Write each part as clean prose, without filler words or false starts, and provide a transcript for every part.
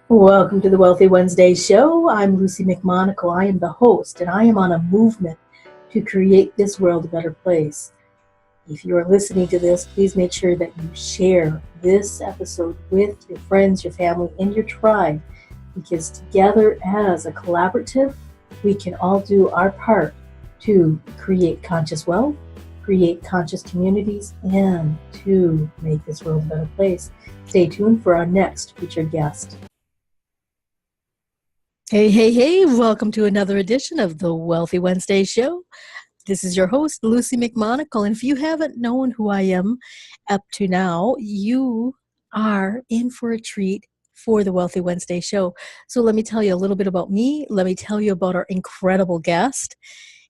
Welcome to the Wealthy Wednesday show. I'm Lucy McMonagle. I am the host, and I am on a movement to create this world a better place. If you are listening to this, please make sure that you share this episode with your friends, your family, and your tribe, because together as a collaborative, we can all do our part to create conscious wealth, create conscious communities, and to make this world a better place. Stay tuned for our next featured guest. Hey, hey, hey, welcome to another edition of the Wealthy Wednesday show. This is your host, Lucy McMonagle, and if you haven't known who I am up to now, you are in for a treat for the Wealthy Wednesday show. So let me tell you a little bit about me. Let me tell you about our incredible guest,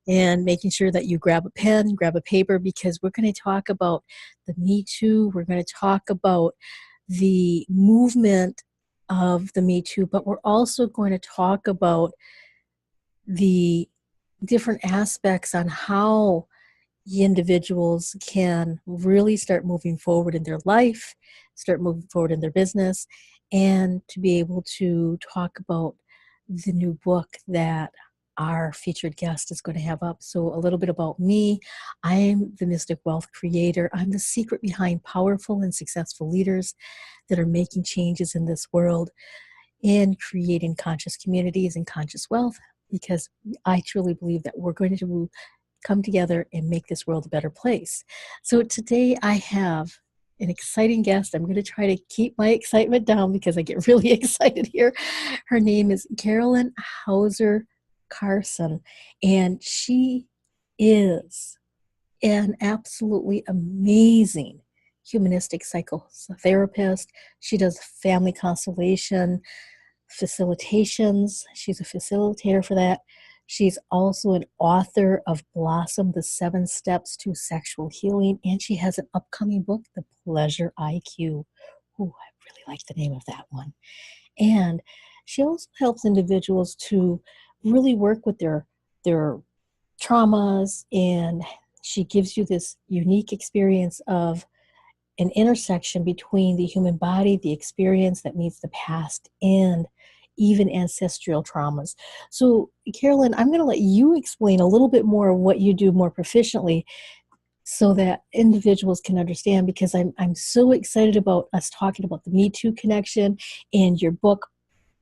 and making sure that you grab a pen, grab a paper, because we're going to talk about the Me Too. We're going to talk about the movement of the Me Too, but we're also going to talk about the different aspects on how individuals can really start moving forward in their life, start moving forward in their business, and to be able to talk about the new book that our featured guest is going to have up. So a little bit about me. I am the Mystic Wealth Creator. I'm the secret behind powerful and successful leaders that are making changes in this world and creating conscious communities and conscious wealth, because I truly believe that we're going to come together and make this world a better place. So today I have an exciting guest. I'm going to try to keep my excitement down because I get really excited here. Her name is Carolin Hauser-Carson, and she is an absolutely amazing humanistic psychotherapist. She does family constellation facilitations. She's a facilitator for that. She's also an author of Blossom, the 7 Steps to Sexual Healing, and she has an upcoming book, The Pleasure IQ. Oh, I really like the name of that one. And she also helps individuals to really work with their traumas, and she gives you this unique experience of an intersection between the human body, the experience that meets the past, and even ancestral traumas. So, Carolyn, I'm going to let you explain a little bit more of what you do more proficiently so that individuals can understand, because I'm so excited about us talking about the Me Too connection and your book,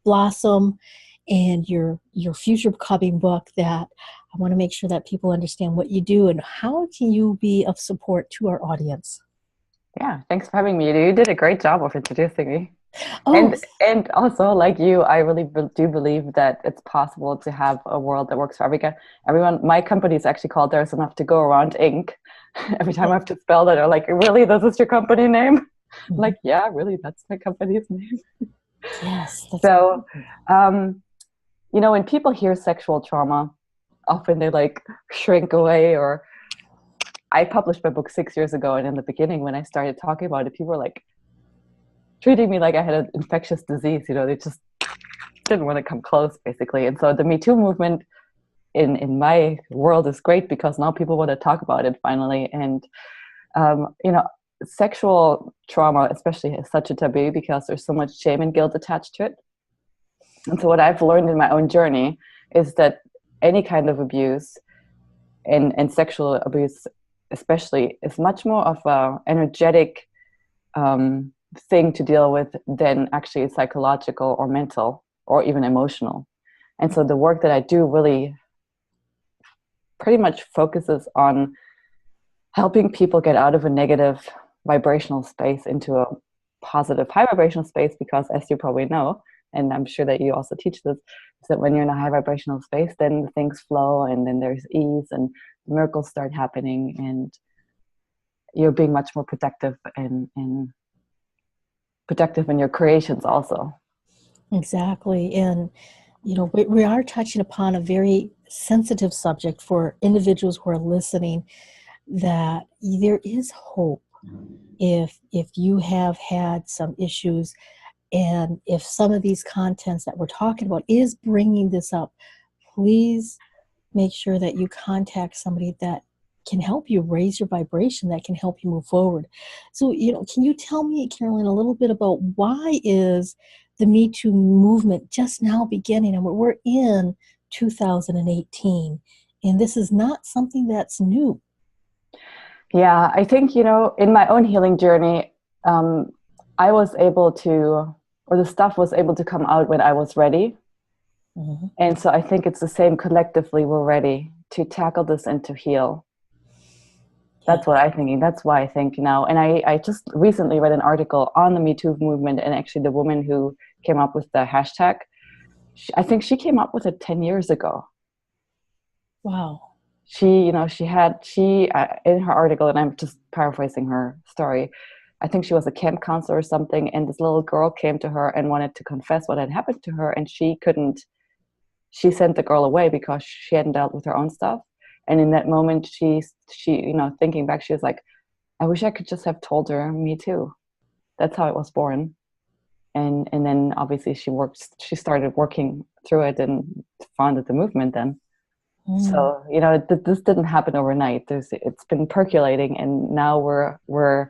Blossom, and your future coming book, that I want to make sure that people understand what you do and how can you be of support to our audience. Yeah, thanks for having me. You did a great job of introducing me. Oh, And also, like you, I really do believe that it's possible to have a world that works for everyone. My company is actually called There's Enough to Go Around Inc. Every time I have to spell that, they're like, really, this is your company name? I'm like, yeah, really, that's my company's name. yes, that's So, when people hear sexual trauma, often they like shrink away. Or I published my book 6 years ago, and in the beginning, when I started talking about it, people were like treating me like I had an infectious disease. They just didn't want to come close, basically. And so the Me Too movement in my world is great because now people want to talk about it finally. And sexual trauma especially is such a taboo because there's so much shame and guilt attached to it. And so what I've learned in my own journey is that any kind of abuse, and sexual abuse especially, is much more of a energetic thing to deal with than actually psychological or mental or even emotional. And so the work that I do really pretty much focuses on helping people get out of a negative vibrational space into a positive high vibrational space, because as you probably know, and I'm sure that you also teach this, is that when you're in a high vibrational space, then things flow, and then there's ease and miracles start happening, and you're being much more protective and protective in your creations also. exactly. And, we are touching upon a very sensitive subject for individuals who are listening, that there is hope if you have had some issues, and if some of these contents that we're talking about is bringing this up, please make sure that you contact somebody that can help you raise your vibration, that can help you move forward. So, can you tell me, Carolyn, a little bit about why is the Me Too movement just now beginning? And we're in 2018, and this is not something that's new. Yeah, I think, in my own healing journey, I was able to, or the stuff was able to come out when I was ready. Mm-hmm. And so I think it's the same collectively, we're ready to tackle this and to heal. That's what I'm thinking. That's why I think now. And I just recently read an article on the Me Too movement, and actually the woman who came up with the hashtag, I think she came up with it 10 years ago. Wow. She in her article, and I'm just paraphrasing her story, I think she was a camp counselor or something, and this little girl came to her and wanted to confess what had happened to her, and she sent the girl away because she hadn't dealt with her own stuff. And in that moment, she thinking back, she was like, I wish I could just have told her, me too. That's how it was born. And then obviously she started working through it and founded the movement then. So, this didn't happen overnight. It's been percolating, and now we're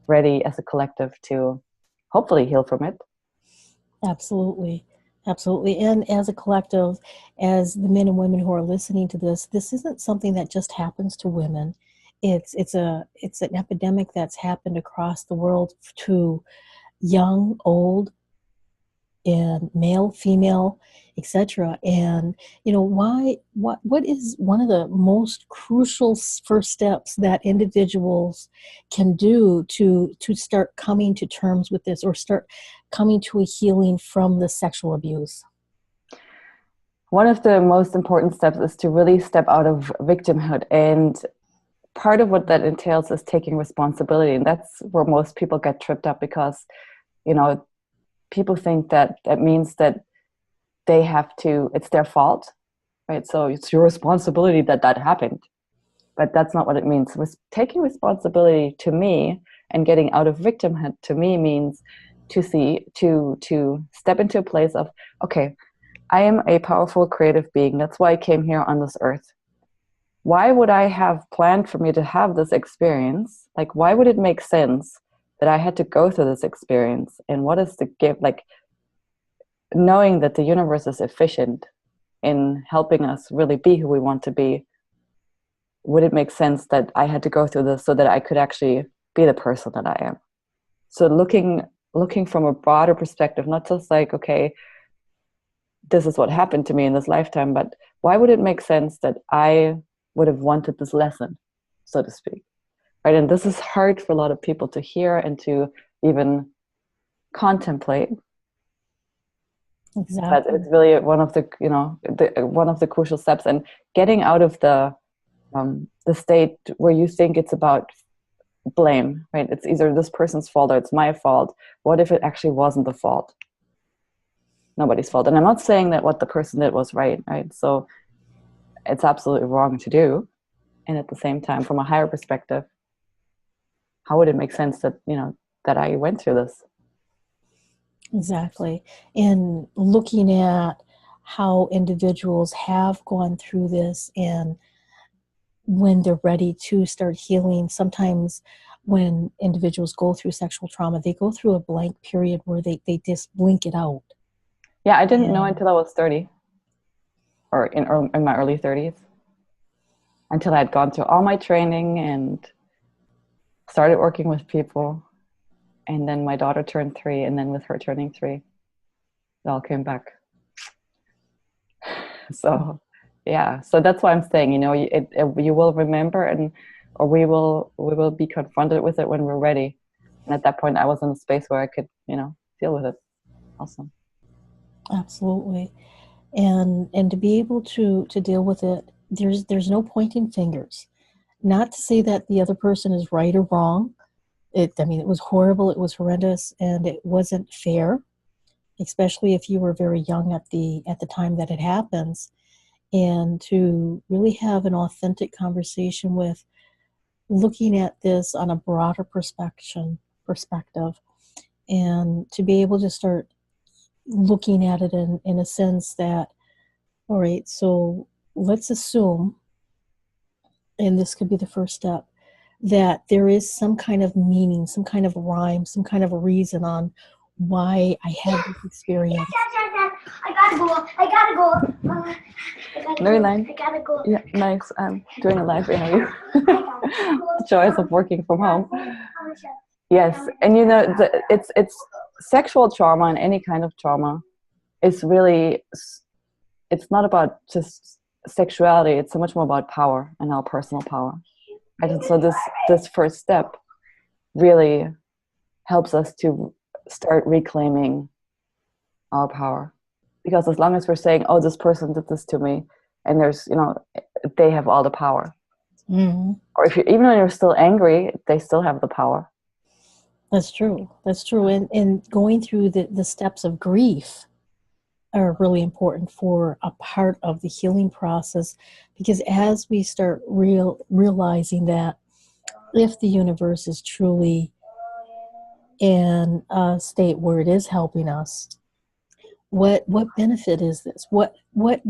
ready as a collective to hopefully heal from it. Absolutely. Absolutely. And as a collective, as the men and women who are listening to this isn't something that just happens to women. It's an epidemic that's happened across the world to young, old, and male, female, etc. And what is one of the most crucial first steps that individuals can do to start coming to terms with this, or start coming to a healing from the sexual abuse? One of the most important steps is to really step out of victimhood, and part of what that entails is taking responsibility. And that's where most people get tripped up, because people think that means that it's their fault, right? So it's your responsibility that happened. But that's not what it means. Taking responsibility to me and getting out of victimhood to me means to step into a place of, okay, I am a powerful creative being. That's why I came here on this earth. Why would I have planned for me to have this experience? Like, why would it make sense that I had to go through this experience? And what is the gift? Like, knowing that the universe is efficient in helping us really be who we want to be, would it make sense that I had to go through this so that I could actually be the person that I am? So looking from a broader perspective, not just like, okay, this is what happened to me in this lifetime, but why would it make sense that I would have wanted this lesson, so to speak, right? And this is hard for a lot of people to hear and to even contemplate. Exactly. But it's really one of the crucial steps, and getting out of the state where you think it's about blame, right? It's either this person's fault or it's my fault. What if it actually wasn't the fault? Nobody's fault. And I'm not saying that what the person did was right? So it's absolutely wrong to do. And at the same time, from a higher perspective, how would it make sense that, that I went through this? Exactly. And looking at how individuals have gone through this, and when they're ready to start healing, sometimes when individuals go through sexual trauma, they go through a blank period where they just blink it out. Yeah, I didn't know until I was 30, or in my early 30s, until I had gone through all my training and started working with people. And then my daughter turned 3, and then with her turning 3, it all came back. So, yeah. So that's why I'm saying, you will remember, or we will be confronted with it when we're ready. And at that point, I was in a space where I could, deal with it. Awesome. Absolutely. And to be able to deal with it, there's no pointing fingers. Not to say that the other person is right or wrong. It was horrible, it was horrendous, and it wasn't fair, especially if you were very young at the time that it happens. And to really have an authentic conversation with, looking at this on a broader perspective, and to be able to start looking at it in a sense that, all right, so let's assume and this could be the first step, that there is some kind of meaning, some kind of rhyme, some kind of a reason on why I had this experience. I gotta go. I gotta go. Very nice. I gotta go. Yeah, nice. I'm doing a live interview. The joys of working from home. Yes, and you know, it's sexual trauma and any kind of trauma is really, it's not about just sexuality. It's so much more about power and our personal power. And so this first step really helps us to start reclaiming our power. Because as long as we're saying, oh, this person did this to me, and there's, you know, they have all the power. Mm-hmm. Or if you, even when you're still angry, they still have the power. That's true. That's true. And going through the steps of grief are really important for a part of the healing process, because as we start realizing that if the universe is truly in a state where it is helping us, what benefit is this? What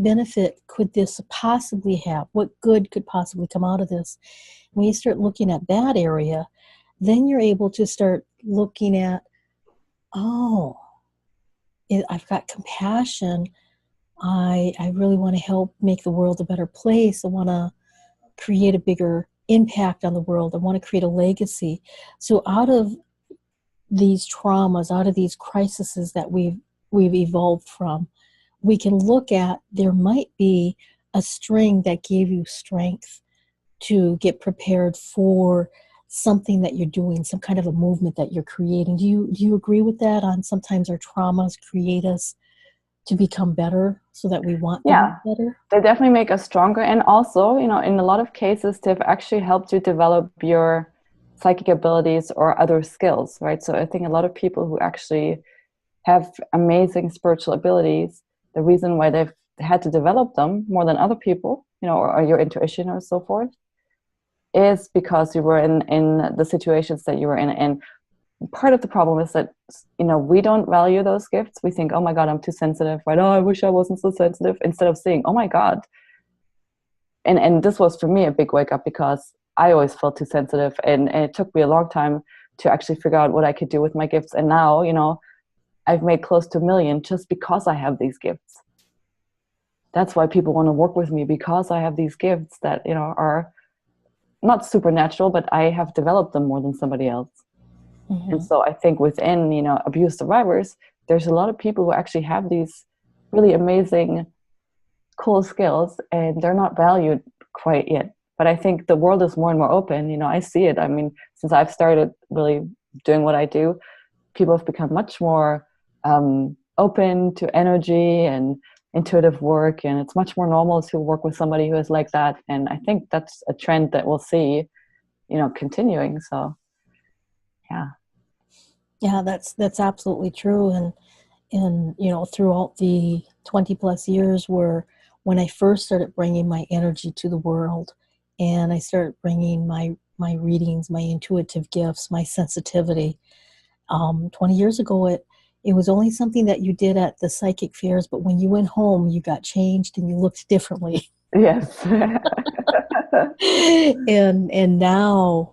benefit could this possibly have? What good could possibly come out of this? When you start looking at that area, then you're able to start looking at, oh, I've got compassion. I really want to help make the world a better place. I want to create a bigger impact on the world. I want to create a legacy. So out of these traumas, out of these crises that we've evolved from, we can look at, there might be a string that gave you strength to get prepared for something that you're doing, some kind of a movement that you're creating. Do you agree with that, on sometimes our traumas create us to become better so that we want to be better? They definitely make us stronger. And also, you know, in a lot of cases, they've actually helped you develop your psychic abilities or other skills, right? So I think a lot of people who actually have amazing spiritual abilities, the reason why they've had to develop them more than other people, you know, or your intuition or so forth, is because you were in the situations that you were in. And part of the problem is that, you know, we don't value those gifts. We think, oh my God, I'm too sensitive, right? Oh, I wish I wasn't so sensitive. Instead of saying, oh my God. And this was for me a big wake up, because I always felt too sensitive. And it took me a long time to actually figure out what I could do with my gifts. And now, you know, I've made close to $1 million just because I have these gifts. That's why people want to work with me, because I have these gifts that, you know, are not supernatural, but I have developed them more than somebody else. Mm-hmm. And so I think within, you know, abuse survivors, there's a lot of people who actually have these really amazing, cool skills, and they're not valued quite yet. But I think the world is more and more open. You know, I see it. I mean, since I've started really doing what I do, people have become much more open to energy and intuitive work, and it's much more normal to work with somebody who is like that. And I think that's a trend that we'll see, you know, continuing. So yeah, that's absolutely true. And you know, throughout the 20 plus years, where when I first started bringing my energy to the world, and I started bringing my readings, my intuitive gifts, my sensitivity, 20 years ago, it was only something that you did at the psychic fairs, but when you went home, you got changed and you looked differently. Yes. and now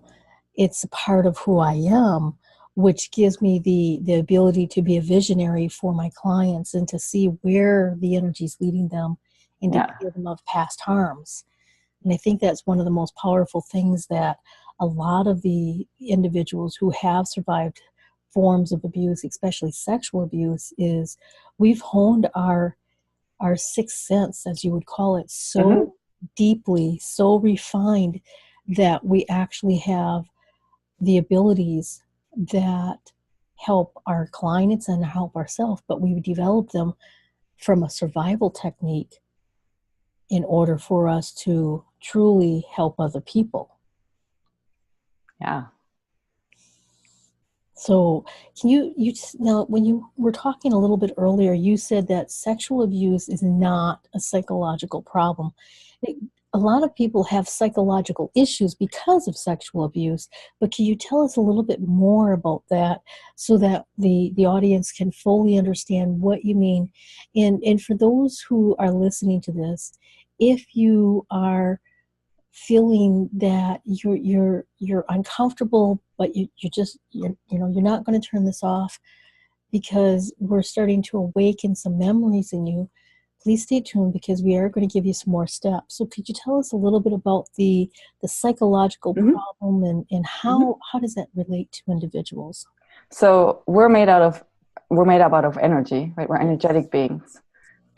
it's a part of who I am, which gives me the ability to be a visionary for my clients and to see where the energy is leading them and to clear them of past harms. And I think that's one of the most powerful things that a lot of the individuals who have survived forms of abuse, especially sexual abuse, is we've honed our sixth sense, as you would call it, so deeply, so refined, that we actually have the abilities that help our clients and help ourselves, but we develop them from a survival technique in order for us to truly help other people. Yeah. So can you now, when you were talking a little bit earlier, you said that sexual abuse is not a psychological problem. A lot of people have psychological issues because of sexual abuse, but can you tell us a little bit more about that so that the audience can fully understand what you mean? And for those who are listening to this, if you are feeling that you're uncomfortable, but you're not going to turn this off because we're starting to awaken some memories in you. Please stay tuned because we are going to give you some more steps. So could you tell us a little bit about the psychological problem and how does that relate to individuals? So we're made up out of energy, right? We're energetic beings.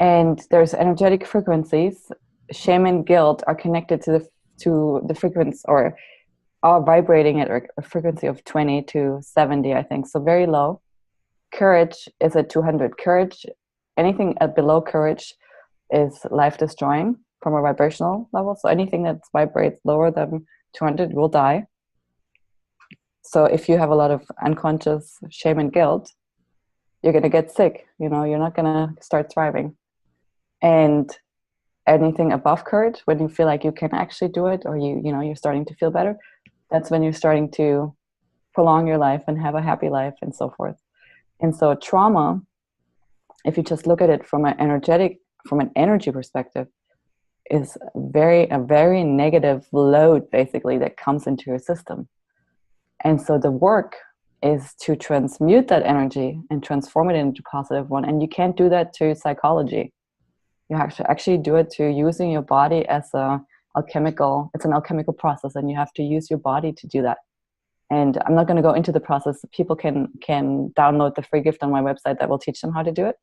And there's energetic frequencies. Shame and guilt are connected to the frequency, or are vibrating at a frequency of 20 to 70, I think. So very low. Courage is at 200. Courage, anything below courage is life destroying from a vibrational level. So anything that vibrates lower than 200 will die. So if you have a lot of unconscious shame and guilt, you're going to get sick. You're not going to start thriving. And anything above courage, when you feel like you can actually do it, or you're starting to feel better, that's when you're starting to prolong your life and have a happy life and so forth. And so trauma, if you just look at it from an energy perspective, is a very negative load basically that comes into your system. And so the work is to transmute that energy and transform it into a positive one. And you can't do that through psychology. You have to actually do it through using your body as it's an alchemical process, and you have to use your body to do that. And I'm not going to go into the process. People can download the free gift on my website that will teach them how to do it.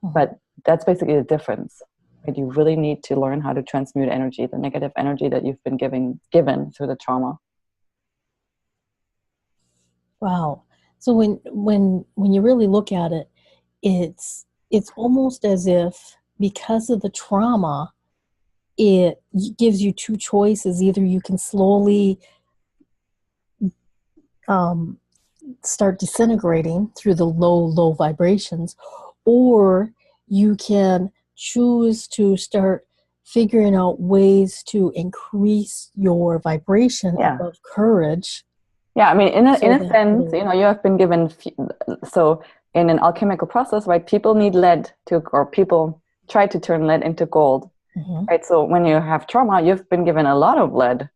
But that's basically the difference. Right? You really need to learn how to transmute energy, the negative energy that you've been given through the trauma. Wow. So when you really look at it, it's almost as if because of the trauma, it gives you two choices. Either you can slowly start disintegrating through the low vibrations, or you can choose to start figuring out ways to increase your vibration above courage. Yeah, I mean, in a sense, you have been given, so in an alchemical process, right, people need lead or people try to turn lead into gold, right? So when you have trauma, you've been given a lot of lead.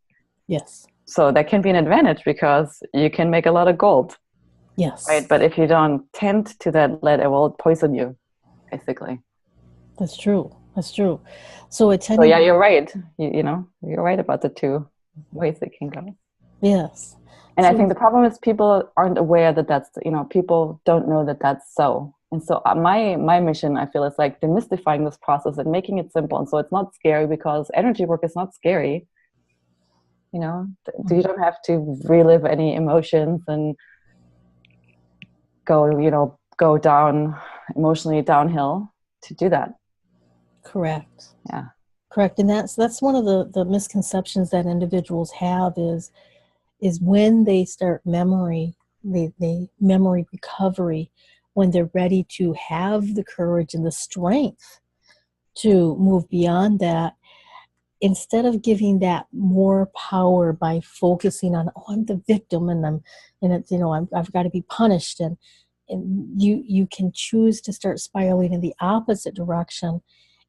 Yes. So that can be an advantage because you can make a lot of gold. Yes. Right, but if you don't tend to that lead, it will poison you, basically. That's true. So yeah, you're right. You're right about the two ways it can go. Yes. And I think the problem is people aren't aware that that's, people don't know that that's so. And so my mission, I feel, is like demystifying this process and making it simple. And so it's not scary, because energy work is not scary. You don't have to relive any emotions and go down emotionally downhill to do that. Correct. Yeah. Correct. And that's one of the misconceptions that individuals have is when they start memory recovery, when they're ready to have the courage and the strength to move beyond that, instead of giving that more power by focusing on, I'm the victim and I've got to be punished, and you can choose to start spiraling in the opposite direction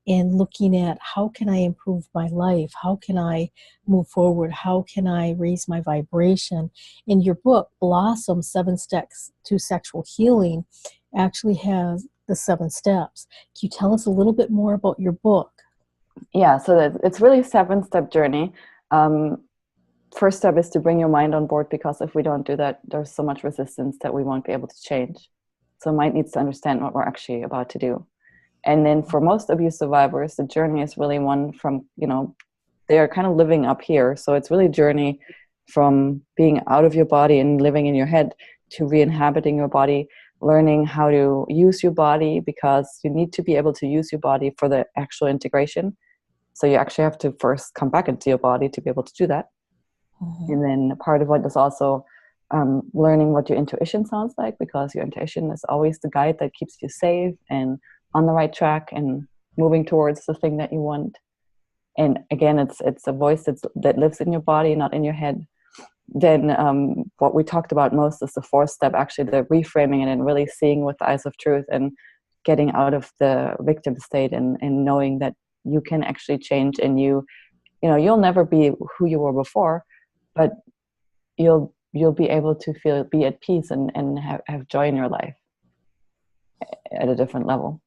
and looking at, how can I improve my life? How can I move forward? How can I raise my vibration? In your book, Blossom, 7 Steps to Sexual Healing, actually has the 7 steps. Can you tell us a little bit more about your book? Yeah, so it's really a 7-step journey. First step is to bring your mind on board, because if we don't do that, there's so much resistance that we won't be able to change. So mind needs to understand what we're actually about to do. And then for most abuse survivors, the journey is really one from, they're kind of living up here. So it's really a journey from being out of your body and living in your head to re-inhabiting your body, learning how to use your body, because you need to be able to use your body for the actual integration. So you actually have to first come back into your body to be able to do that. And then part of it is also learning what your intuition sounds like, because your intuition is always the guide that keeps you safe and on the right track and moving towards the thing that you want. And again, it's a voice that lives in your body, not in your head. Then what we talked about most is the 4th step, actually the reframing it and really seeing with the eyes of truth and getting out of the victim state and knowing that you can actually change, and you you'll never be who you were before, but you'll be able to be at peace and have joy in your life at a different level.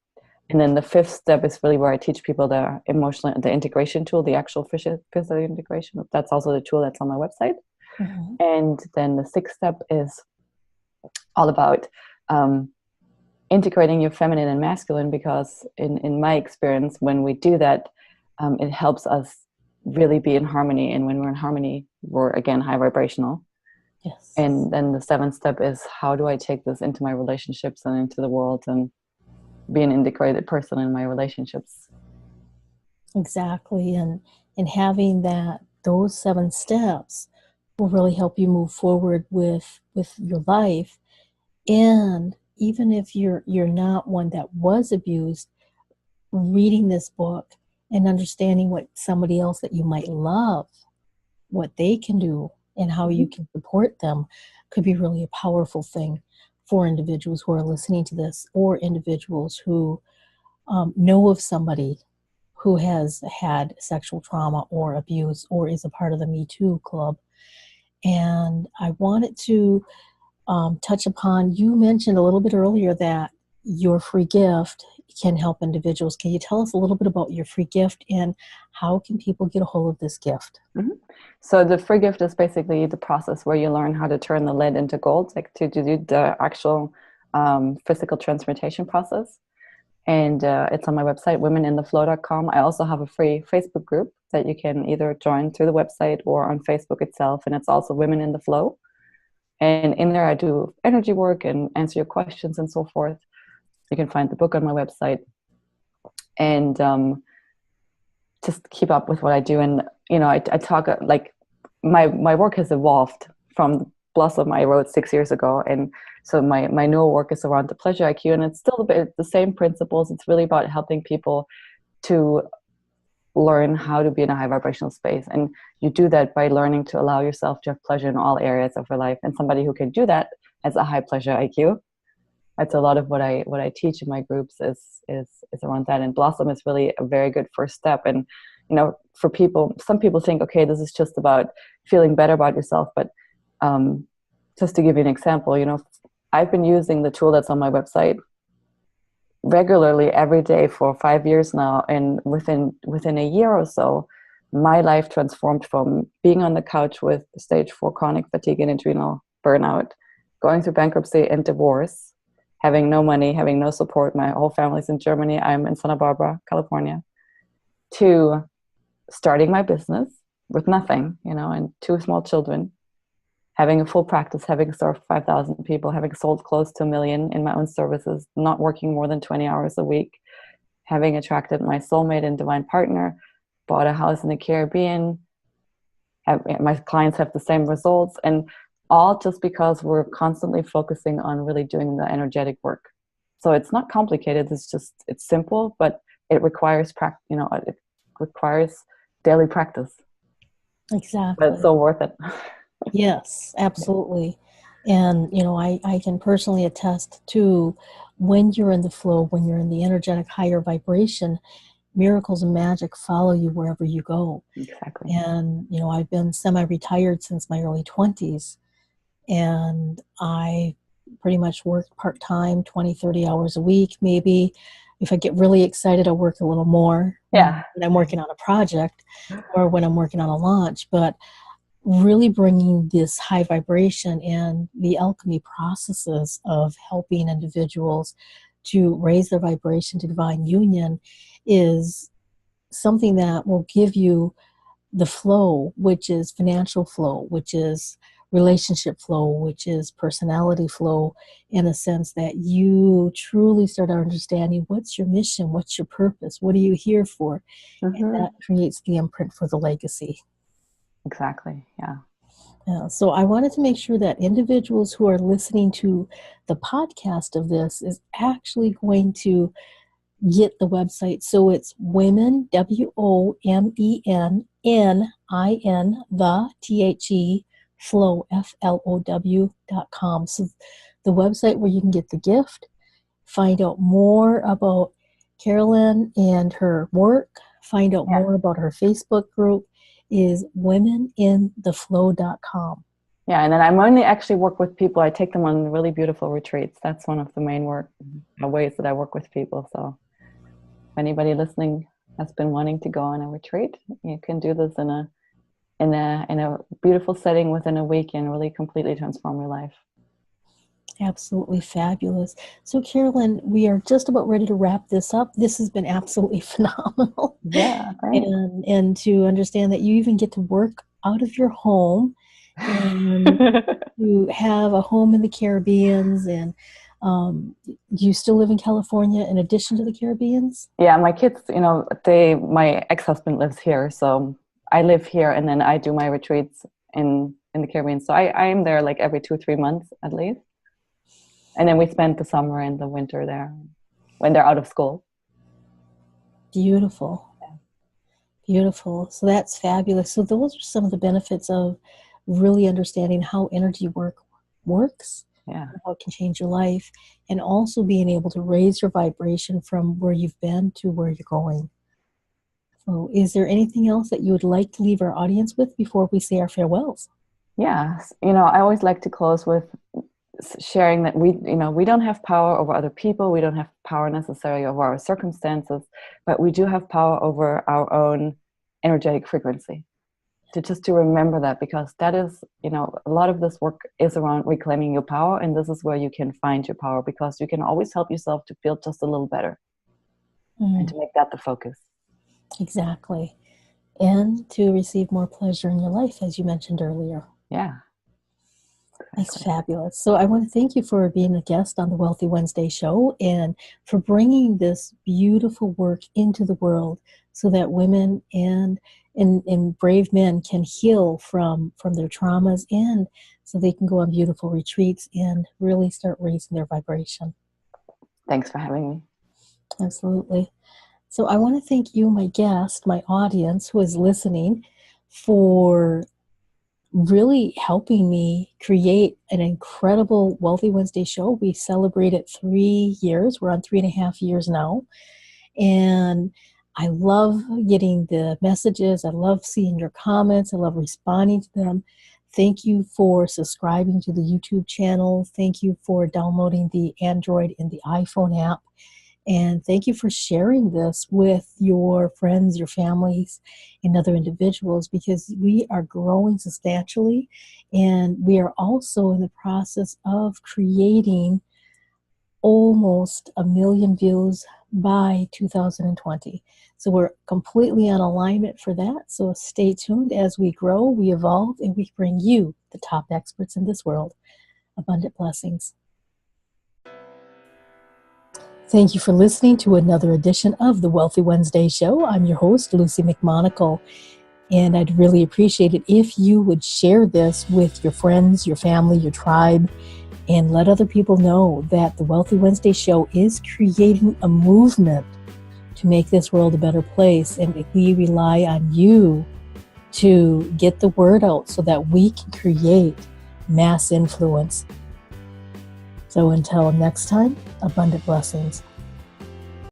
And then the fifth step is really where I teach people the integration tool, the actual physical integration. That's also the tool that's on my website. Mm-hmm. And then the sixth step is all about integrating your feminine and masculine, because in my experience, when we do that, it helps us really be in harmony. And when we're in harmony, we're, again, high vibrational. Yes. And then the seventh step is, how do I take this into my relationships and into the world and be an integrated person in my relationships? Exactly. And having those 7 steps will really help you move forward with your life. And even if you're not one that was abused, reading this book and understanding what somebody else that you might love, what they can do and how you can support them, could be really a powerful thing for individuals who are listening to this, or individuals who know of somebody who has had sexual trauma or abuse or is a part of the MeToo club. And I wanted to touch upon, you mentioned a little bit earlier that your free gift can help individuals. Can you tell us a little bit about your free gift and how can people get a hold of this gift? Mm-hmm. So the free gift is basically the process where you learn how to turn the lead into gold, like to do the actual physical transmutation process. And it's on my website, womenintheflow.com. I also have a free Facebook group that you can either join through the website or on Facebook itself. And it's also Women in the Flow. And in there, I do energy work and answer your questions and so forth. You can find the book on my website. And just keep up with what I do. And, I talk, like, my work has evolved from Blossom I wrote 6 years ago. And so my newer work is around the pleasure IQ. And it's still the same principles. It's really about helping people to learn how to be in a high vibrational space. And you do that by learning to allow yourself to have pleasure in all areas of your life. And somebody who can do that has a high pleasure IQ. That's a lot of what I teach in my groups is around that. And Blossom is really a very good first step. And, for people, some people think, okay, this is just about feeling better about yourself. But just to give you an example, I've been using the tool that's on my website regularly every day for 5 years now, and within a year or so, my life transformed from being on the couch with stage 4 chronic fatigue and adrenal burnout, going through bankruptcy and divorce, having no money, having no support. My whole family's in Germany. I'm in Santa Barbara, California, to starting my business with nothing, and 2 small children, having a full practice, having served 5,000 people, having sold close to $1 million in my own services, not working more than 20 hours a week, having attracted my soulmate and divine partner, bought a house in the Caribbean. My clients have the same results, and all just because we're constantly focusing on really doing the energetic work. So it's not complicated. It's simple, but it requires it requires daily practice. Exactly. But it's so worth it. Yes, absolutely. And, I can personally attest to, when you're in the flow, when you're in the energetic higher vibration, miracles and magic follow you wherever you go. Exactly. And, I've been semi-retired since my early 20s, and I pretty much work part-time, 20, 30 hours a week, maybe. If I get really excited, I'll work a little more when I'm working on a project or when I'm working on a launch. But really bringing this high vibration and the alchemy processes of helping individuals to raise their vibration to divine union is something that will give you the flow, which is financial flow, which is relationship flow, which is personality flow, in a sense that you truly start understanding what's your mission, what's your purpose, what are you here for? Mm-hmm. And that creates the imprint for the legacy. Exactly, yeah. So I wanted to make sure that individuals who are listening to the podcast of this is actually going to get the website. So it's women, WOMENNIN, the flow, FLOW.com. So the website where you can get the gift, find out more about Carolin and her work, find out more about her Facebook group, is womenintheflow.com. Yeah, and then I'm only actually work with people. I take them on really beautiful retreats. That's one of the main ways that I work with people. So if anybody listening has been wanting to go on a retreat, you can do this in a beautiful setting within a week and really completely transform your life. Absolutely fabulous. So, Carolin, we are just about ready to wrap this up. This has been absolutely phenomenal. Yeah, great. And to understand that you even get to work out of your home and to have a home in the Caribbeans. And do you still live in California in addition to the Caribbeans? Yeah, my kids, my ex-husband lives here, so I live here, and then I do my retreats in the Caribbean. So I am there like every 2-3 months at least. And then we spend the summer and the winter there when they're out of school. Beautiful. Yeah. Beautiful. So that's fabulous. So those are some of the benefits of really understanding how energy works, yeah, how it can change your life, and also being able to raise your vibration from where you've been to where you're going. So is there anything else that you would like to leave our audience with before we say our farewells? Yeah. I always like to close with sharing that we don't have power over other people. We don't have power necessarily over our circumstances, but we do have power over our own energetic frequency. To remember that, because that is, a lot of this work is around reclaiming your power, and this is where you can find your power, because you can always help yourself to feel just a little better and to make that the focus. Exactly. And to receive more pleasure in your life, as you mentioned earlier. Yeah. That's fabulous. So I want to thank you for being a guest on the Wealthy Wednesday show and for bringing this beautiful work into the world so that women and brave men can heal from their traumas, and so they can go on beautiful retreats and really start raising their vibration. Thanks for having me. Absolutely. So I want to thank you, my guest, my audience who is listening, for really helping me create an incredible Wealthy Wednesday show. We celebrated 3 years. We're on 3.5 years now. And I love getting the messages. I love seeing your comments. I love responding to them. Thank you for subscribing to the YouTube channel. Thank you for downloading the Android and the iPhone app. And thank you for sharing this with your friends, your families, and other individuals, because we are growing substantially, and we are also in the process of creating almost 1 million views by 2020. So we're completely on alignment for that. So stay tuned as we grow, we evolve, and we bring you the top experts in this world. Abundant blessings. Thank you for listening to another edition of the Wealthy Wednesday Show. I'm your host, Lucy McMonagle, and I'd really appreciate it if you would share this with your friends, your family, your tribe, and let other people know that the Wealthy Wednesday Show is creating a movement to make this world a better place, and we rely on you to get the word out so that we can create mass influence. So until next time, abundant blessings.